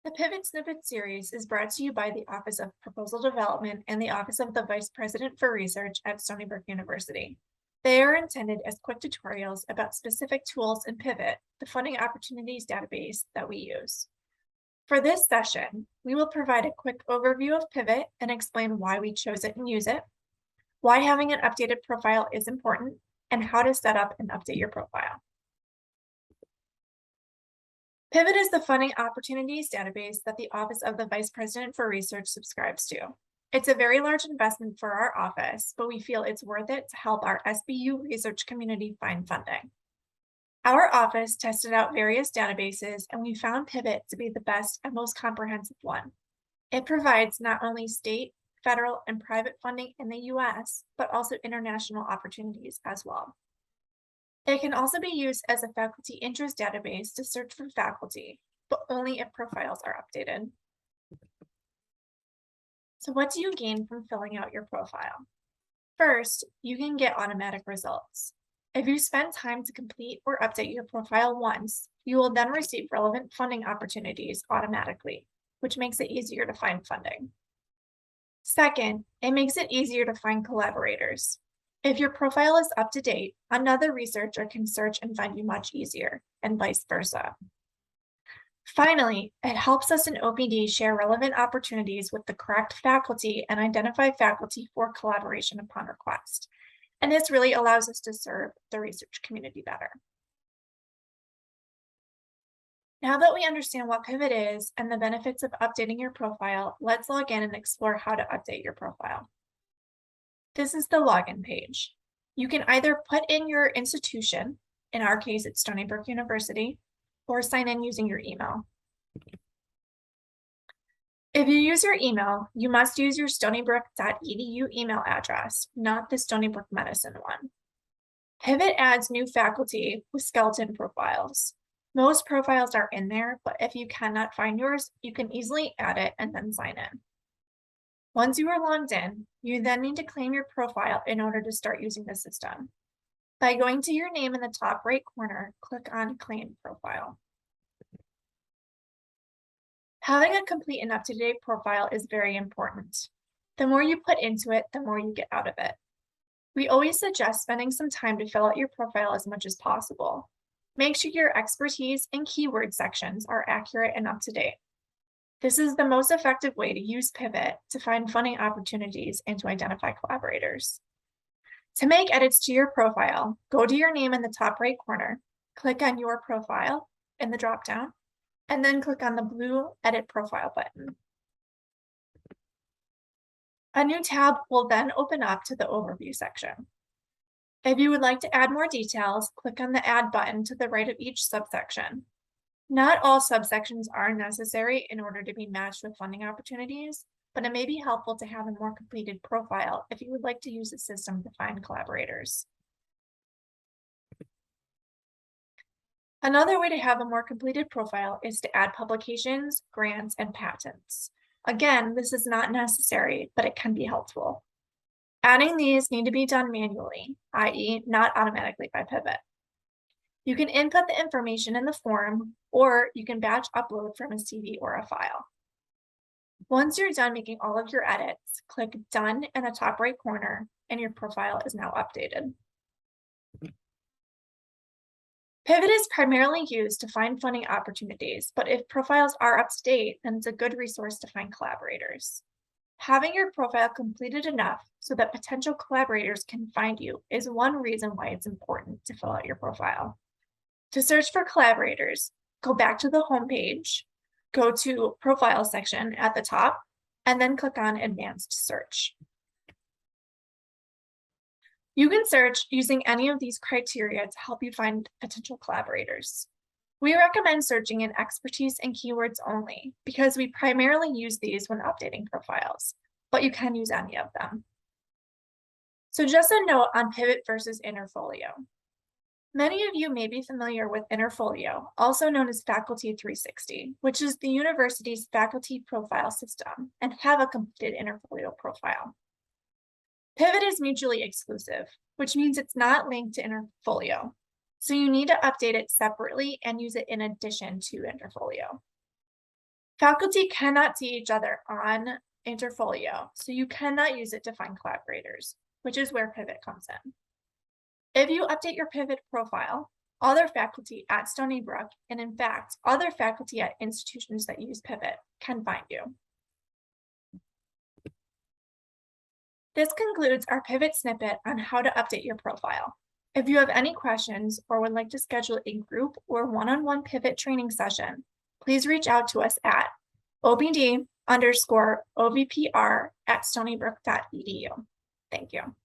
The Pivot Snippet Series is brought to you by the Office of Proposal Development and the Office of the Vice President for Research at Stony Brook University. They are intended as quick tutorials about specific tools in Pivot, the funding opportunities database that we use. For this session, we will provide a quick overview of Pivot and explain why we chose it and use it, why having an updated profile is important, and how to set up and update your profile. Pivot is the funding opportunities database that the Office of the Vice President for Research subscribes to. It's a very large investment for our office, but we feel it's worth it to help our SBU research community find funding. Our office tested out various databases, and we found Pivot to be the best and most comprehensive one. It provides not only state, federal, and private funding in the US, but also international opportunities as well. It can also be used as a faculty interest database to search for faculty, but only if profiles are updated. So what do you gain from filling out your profile? First, you can get automatic results. If you spend time to complete or update your profile once, you will then receive relevant funding opportunities automatically, which makes it easier to find funding. Second, it makes it easier to find collaborators. If your profile is up to date, another researcher can search and find you much easier, and vice versa. Finally, it helps us in OPD share relevant opportunities with the correct faculty and identify faculty for collaboration upon request. And this really allows us to serve the research community better. Now that we understand what Pivot is and the benefits of updating your profile, let's log in and explore how to update your profile. This is the login page. You can either put in your institution, in our case it's Stony Brook University, or sign in using your email. If you use your email, you must use your stonybrook.edu email address, not the Stony Brook Medicine one. Pivot adds new faculty with skeleton profiles. Most profiles are in there, but if you cannot find yours, you can easily add it and then sign in. Once you are logged in, you then need to claim your profile in order to start using the system. By going to your name in the top right corner, click on Claim Profile. Having a complete and up-to-date profile is very important. The more you put into it, the more you get out of it. We always suggest spending some time to fill out your profile as much as possible. Make sure your expertise and keyword sections are accurate and up-to-date. This is the most effective way to use Pivot to find funding opportunities and to identify collaborators. To make edits to your profile, go to your name in the top right corner, click on Your Profile in the dropdown, and then click on the blue Edit Profile button. A new tab will then open up to the Overview section. If you would like to add more details, click on the Add button to the right of each subsection. Not all subsections are necessary in order to be matched with funding opportunities, but it may be helpful to have a more completed profile if you would like to use the system to find collaborators. Another way to have a more completed profile is to add publications, grants, and patents. Again, this is not necessary, but it can be helpful. Adding these need to be done manually, i.e., not automatically by Pivot. You can input the information in the form, or you can batch upload from a CV or a file. Once you're done making all of your edits, click Done in the top right corner, and your profile is now updated. Pivot is primarily used to find funding opportunities, but if profiles are up to date, then it's a good resource to find collaborators. Having your profile completed enough so that potential collaborators can find you is one reason why it's important to fill out your profile. To search for collaborators, go back to the home page, go to Profile section at the top, and then click on Advanced Search. You can search using any of these criteria to help you find potential collaborators. We recommend searching in expertise and keywords only because we primarily use these when updating profiles, but you can use any of them. So just a note on Pivot versus Interfolio. Many of you may be familiar with Interfolio, also known as Faculty 360, which is the university's faculty profile system, and have a completed Interfolio profile. Pivot is mutually exclusive, which means it's not linked to Interfolio. So you need to update it separately and use it in addition to Interfolio. Faculty cannot see each other on Interfolio, so you cannot use it to find collaborators, which is where Pivot comes in. If you update your Pivot profile, other faculty at Stony Brook, and in fact, other faculty at institutions that use Pivot can find you. This concludes our Pivot snippet on how to update your profile. If you have any questions or would like to schedule a group or one-on-one Pivot training session, please reach out to us at obd_ovpr@stonybrook.edu. Thank you.